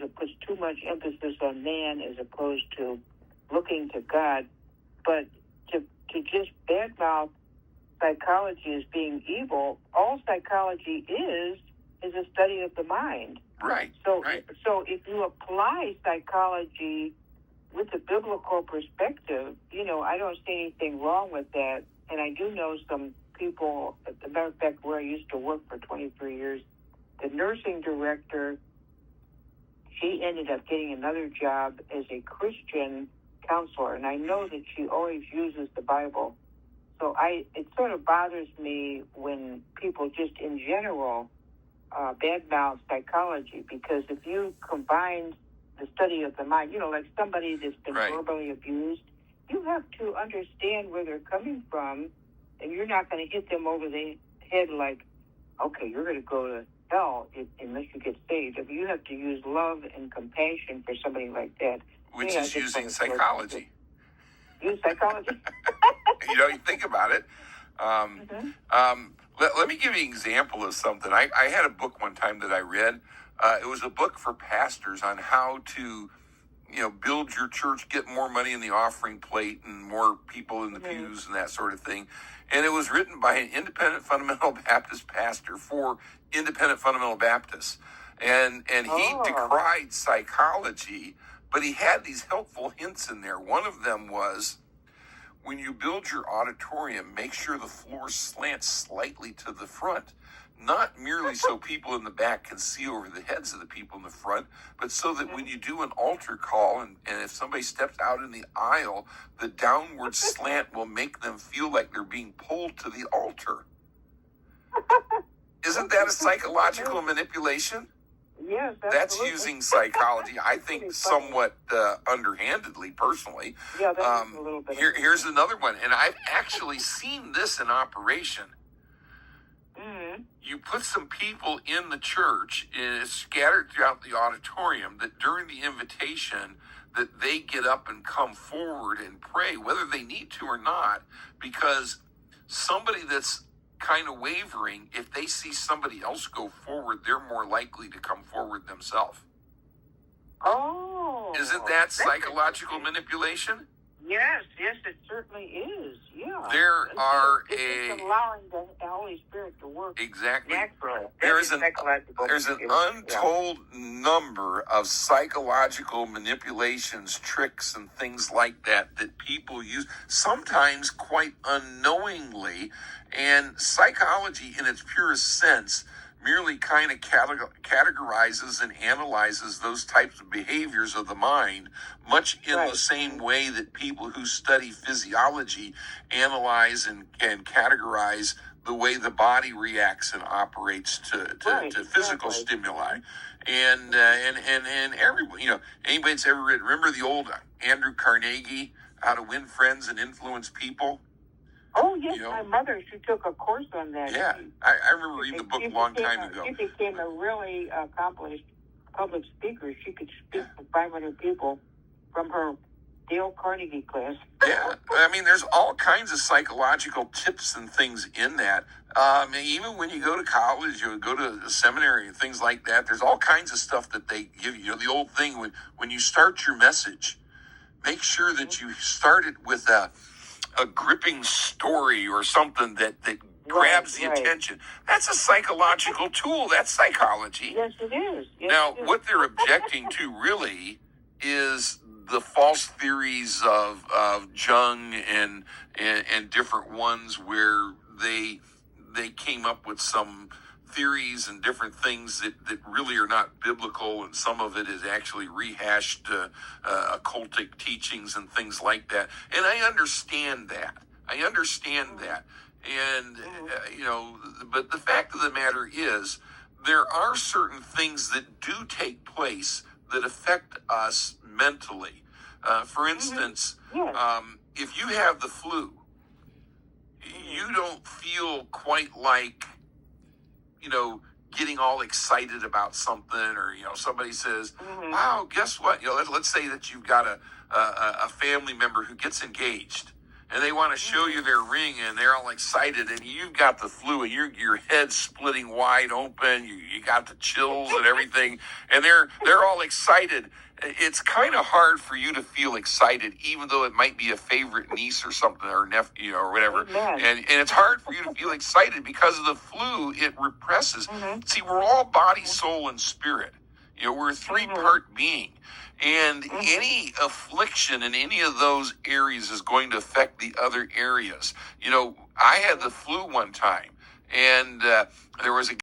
it puts too much emphasis on man as opposed to looking to God. But to just badmouth psychology as being evil, all psychology is a study of the mind. Right. So if you apply psychology with a biblical perspective, I don't see anything wrong with that. And I do know some people, as a matter of fact, where I used to work for 23 years, the nursing director, she ended up getting another job as a Christian counselor. And I know that she always uses the Bible. So it sort of bothers me when people just in general badmouth psychology, because if you combine the study of the mind, like somebody that's been verbally abused, you have to understand where they're coming from, and you're not going to hit them over the head like, okay, you're going to go to hell unless you get saved. I mean, you have to use love and compassion for somebody like that. Which is using psychology. Use psychology? You think about it. Let me give you an example of something. I had a book one time that I read. It was a book for pastors on how to, build your church, get more money in the offering plate and more people in the pews and that sort of thing. And it was written by an independent fundamental Baptist pastor for independent fundamental Baptists. And he decried psychology, but he had these helpful hints in there. One of them was, when you build your auditorium, make sure the floor slants slightly to the front, not merely so people in the back can see over the heads of the people in the front, but so that when you do an altar call and if somebody steps out in the aisle, the downward slant will make them feel like they're being pulled to the altar. Isn't that a psychological manipulation? Yes, that's using psychology, I think, somewhat underhandedly, personally. Yeah, that's a little bit. Here's another one, and I've actually seen this in operation. Mm-hmm. You put some people in the church, scattered throughout the auditorium, that during the invitation, that they get up and come forward and pray, whether they need to or not, because somebody that's kind of wavering, if they see somebody else go forward, they're more likely to come forward themselves. Oh. Isn't that psychological manipulation? Yes, it certainly is. Yeah. It's allowing the Holy Spirit to work exactly naturally. There's an untold number of psychological manipulations, tricks, and things like that people use, sometimes quite unknowingly. And psychology, in its purest sense, merely kind of categorizes and analyzes those types of behaviors of the mind, much in the same way that people who study physiology analyze and categorize the way the body reacts and operates to physical stimuli. And everyone, anybody that's ever read, remember the old Andrew Carnegie, How to Win Friends and Influence People? Oh, yes, my mother, she took a course on that. Yeah, I remember reading the book a long time ago. She became a really accomplished public speaker. She could speak to 500 people from her Dale Carnegie class. Yeah, I mean, there's all kinds of psychological tips and things in that. Even when you go to college, you go to a seminary and things like that, there's all kinds of stuff that they give you. The old thing, when you start your message, make sure that you start it with a gripping story or something that grabs the attention. That's a psychological tool. That's psychology. Yes, it is. Yes, now, what they're objecting to really is the false theories of Jung and different ones where they came up with some theories and different things that really are not biblical, and some of it is actually rehashed occultic teachings and things like that. And I understand that. And, but the fact of the matter is, there are certain things that do take place that affect us mentally. For instance, if you have the flu, you don't feel quite like, getting all excited about something, or, somebody says, wow, guess what? Let's say that you've got a family member who gets engaged, and they want to show you their ring, and they're all excited, and you've got the flu, and your head's splitting wide open, you got the chills and everything, and they're all excited. It's kind of hard for you to feel excited, even though it might be a favorite niece or something, or nephew, or whatever. And it's hard for you to feel excited because of the flu. It represses. See, we're all body, soul, and spirit. We're a three-part being. And any affliction in any of those areas is going to affect the other areas. I had the flu one time, and there was a